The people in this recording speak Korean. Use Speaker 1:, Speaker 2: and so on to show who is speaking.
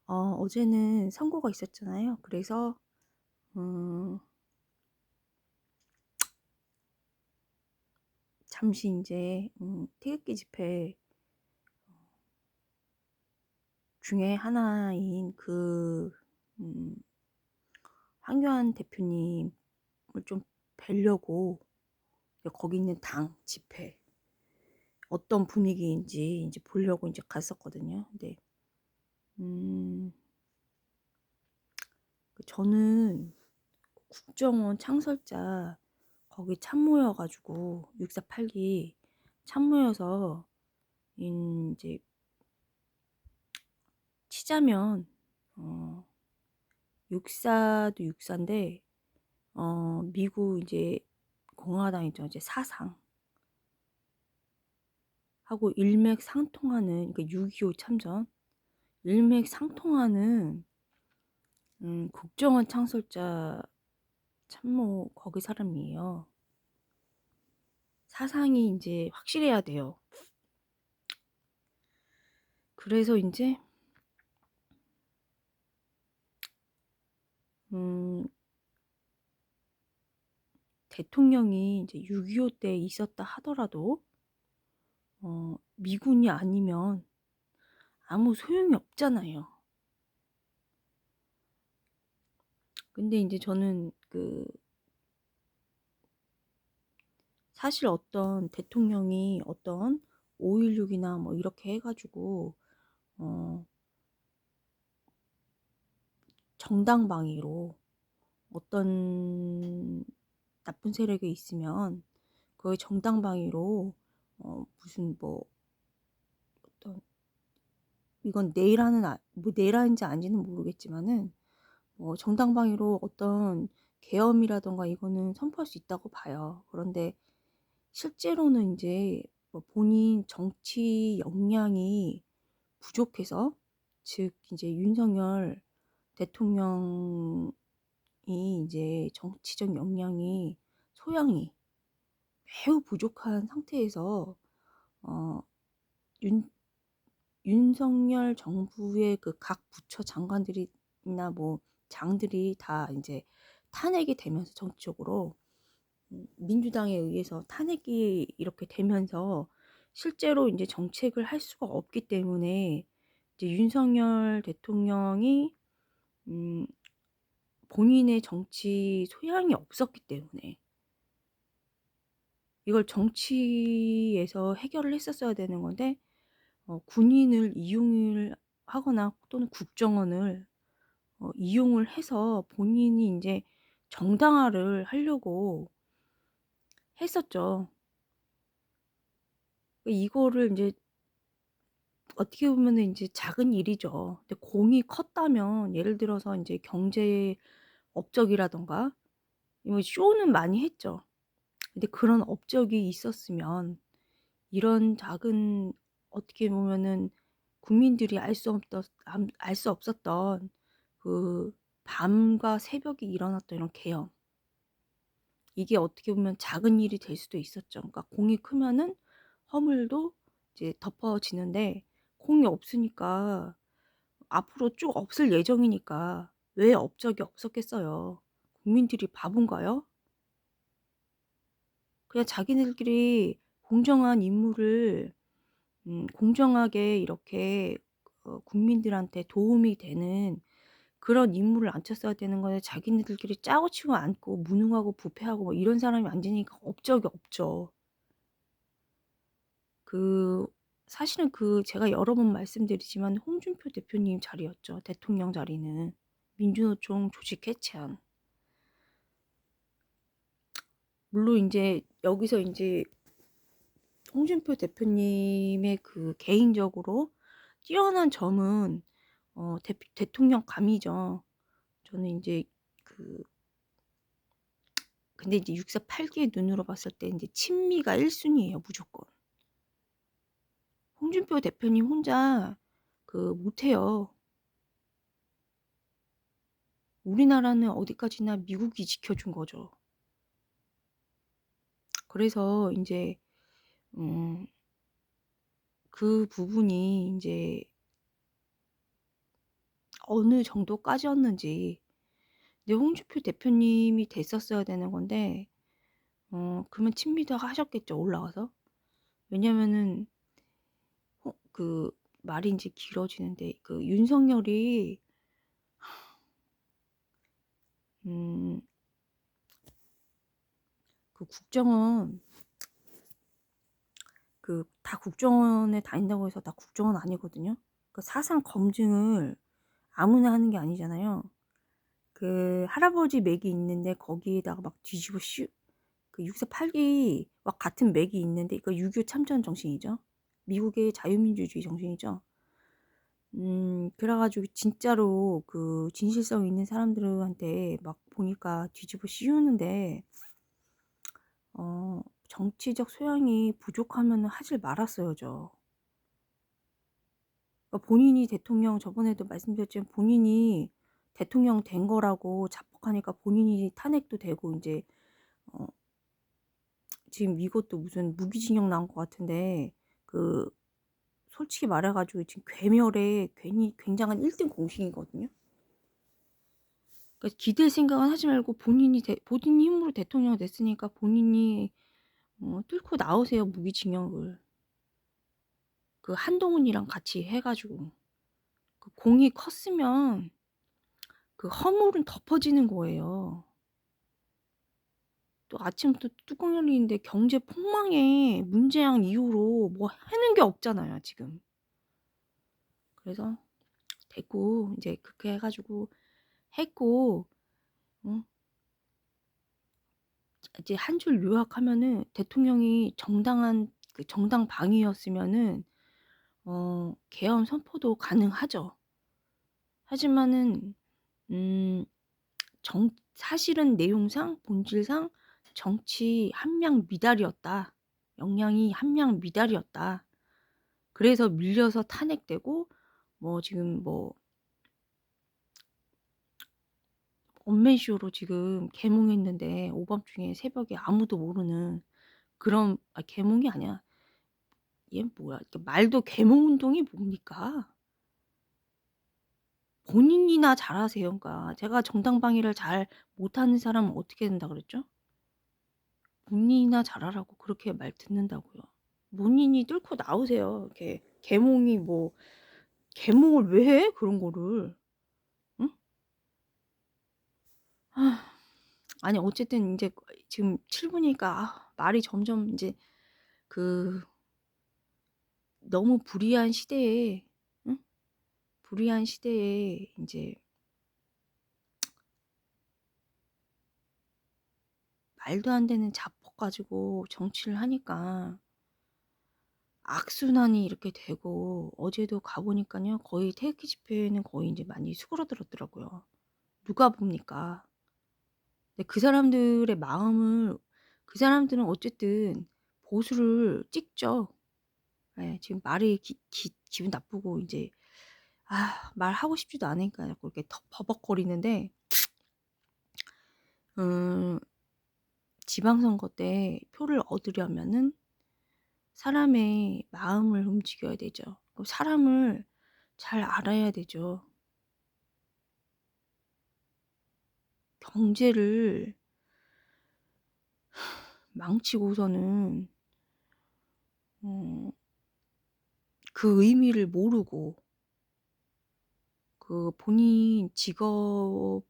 Speaker 1: 어제는 선거가 있었잖아요. 그래서 음 잠시 이제 태극기 집회 중에 하나인 음 황교안 대표님을 좀 뵈려고 거기 있는 당 집회 어떤 분위기인지 이제 보려고 이제 갔었거든요. 근데 음 저는 국정원 창설자 거기 참모여 가지고 6.4·8기 참모여서 인제 치자면 어 육사도 육사인데 미국 이제 공화당 있죠. 이제 사상하고 일맥상통하는, 그러니까 6.25 참전 일맥상통하는 국정원 창설자 참모 거기 사람이에요. 사상이 인제 확실해야 돼요. 그래서 인제 음 대통령이 이제 6.25 때 있었다 하더라도 미군이 아니면 아무 소용이 없잖아요. 근데 인제 저는 사실 어떤 대통령이 어떤 5.16 이나 뭐 이렇게 해 가지고 어 정당방위로 어떤 나쁜 세력이 있으면 그걸 정당방위로 무슨 뭐 어떤, 이건 내란인지 아닌지는 모르겠지만은 정당방위로 어떤 계엄이라든가 이거는 선포할 수 있다고 봐요. 그런데 실제로는 인제 본인 정치 역량이 부족해서, 즉 인제 윤석열 대통령이 인제 정치적 역량이 소양이 매우 부족한 상태에서 어 윤 윤석열 정부의 그 각 부처 장관들이나 뭐 장들이 다 인제 탄핵이 되면서 정치적으로 민주당에 의해서 탄핵이 이렇게 되면서 실제로 인제 정책을 할 수가 없기 때문에 이제 윤석열 대통령이 음 본인의 정치 소양이 없었기 때문에 이걸 정치에서 해결을 했었어야 되는 건데 군인을 이용을 하거나 또는 국정원을 이용을 해서 본인이 인제 정당화를 하려고 했었죠. 이거를 인제 어떻게 보면은 인제 작은 일이죠. 근데 공이 컸다면, 예를 들어서 인제 경제 업적이라든가 뭐 쇼는 많이 했죠. 근데 그런 업적이 있었으면 이런 작은, 어떻게 보면은 국민들이 알 수 없었던 그 밤과 새벽에 일어났던 이런 계엄, 이게 어떻게 보면 작은 일이 될 수도 있었죠. 그러니까 공이 크면은 허물도 이제 덮어지는데, 공이 없으니까 앞으로 쭉 없을 예정이니까 왜 업적이 없었겠어요. 국민들이 바본가요? 그냥 자기네들끼리 공정한 임무를 공정하게 이렇게 국민들한테 도움이 되는 그런 임무를 앉혔어야 되는 건데, 자기네들끼리 짜고 치고 앉고 무능하고 부패하고 뭐 이런 사람이 앉으니까 업적이 없죠. 그 사실은 제가 여러 번 말씀드리지만 홍준표 대표님 자리였죠, 대통령 자리는. 민주노총 조직 해체한. 물론 인제 여기서 인제 홍준표 대표님의 개인적으로 뛰어난 점은 대통령감이죠. 저는 인제 그 근데 이제 6.4·8기의 눈으로 봤을 때 인제 친미가 1순위 순위예요, 무조건. 홍준표 대표님 혼자 못해요. 우리나라는 어디까지나 미국이 지켜준 거죠. 그래서 인제 음 그 부분이 인제 어느 정도까지였는지. 근데 홍준표 대표님이 됐었어야 되는 건데 그러면 친미도 하셨겠죠, 올라가서. 왜냐면은 그 말이 인제 길어지는데, 그 윤석열이 음 그 국정원, 그 다 국정원에 다닌다고 해서 다 국정원 아니거든요. 그 사상 검증을 아무나 하는 게 아니잖아요. 그 할아버지 맥이 있는데 거기에다가 막 뒤집어 씌우 그 6.4 8기와 같은 맥이 있는데, 이거 6.25 참전 정신이죠. 미국의 자유민주주의 정신이죠. 그래 가지고 진짜로 그 진실성 있는 사람들한테 막 보니까 뒤집어 씌우는데, 정치적 소양이 부족하면은 하질 말았어야죠. 그러니까 본인이 대통령, 저번에도 말씀드렸지만 본인이 대통령 된 거라고 자폭하니까 본인이 탄핵도 되고 인제 어 지금 이것도 무슨 무기징역 나온 것 같은데, 그 솔직히 말해 가지고 지금 괴멸의 괜히 굉장한 1등 공신이거든요. 그러니까 기댈 생각은 하지 말고 본인 힘으로 대통령 됐으니까 본인이 뚫고 나오세요, 무기징역을. 그 한동훈이랑 같이 해 가지고. 그 공이 컸으면 그 허물은 덮어지는 거예요. 또 아침부터 뚜껑 열리는데 경제 폭망에 문재양 이후로 뭐 하는 게 없잖아요, 지금. 그래서 됐고 인제 그렇게 해 가지고 했고, 어 이제 한 줄 요약하면은 대통령이 정당한 그 정당 방위였으면은 계엄 선포도 가능하죠. 하지만은 음 사실은 내용상 본질상 정치 함량 미달이었다. 역량이 함량 미달이었다. 그래서 밀려서 탄핵되고, 뭐 지금 뭐 원맨쇼로 지금 계몽했는데 오밤중에 새벽에 아무도 모르는 그런, 계몽이 아니야. 얘 뭐야. 이렇게 말도 계몽 운동이 뭡니까? 본인이나 잘하세요. 그러니까 제가 정당 방위를 잘 못하는 사람은 어떻게 된다 그랬죠? 본인이나 잘하라고 그렇게 말 듣는다고요. 본인이 뚫고 나오세요. 이렇게 계몽이 뭐, 계몽을 왜 해? 그런 거를. 응? 아, 아니 어쨌든 인제 지금 7 분이니까 말이 점점 인제 그 너무 불의한 시대에, 응? 불의한 시대에 인제 말도 안 되는 자폭 가지고 정치를 하니까 악순환이 이렇게 되고, 어제도 가 보니깐요, 거의 태극기 집회는 거의 인제 많이 수그러들었더라고요. 누가 봅니까? 근데 그 사람들의 마음을, 그 사람들은 어쨌든 보수를 찍죠. 예. 지금 말이 기분 나쁘고 인제 말하고 싶지도 않으니까 자꾸 이렇게 더 버벅거리는데, 음 지방선거 때 표를 얻으려면은 사람의 마음을 움직여야 되죠. 그 사람을 잘 알아야 되죠. 경제를 망치고서는 어 그 의미를 모르고 그 본인 직업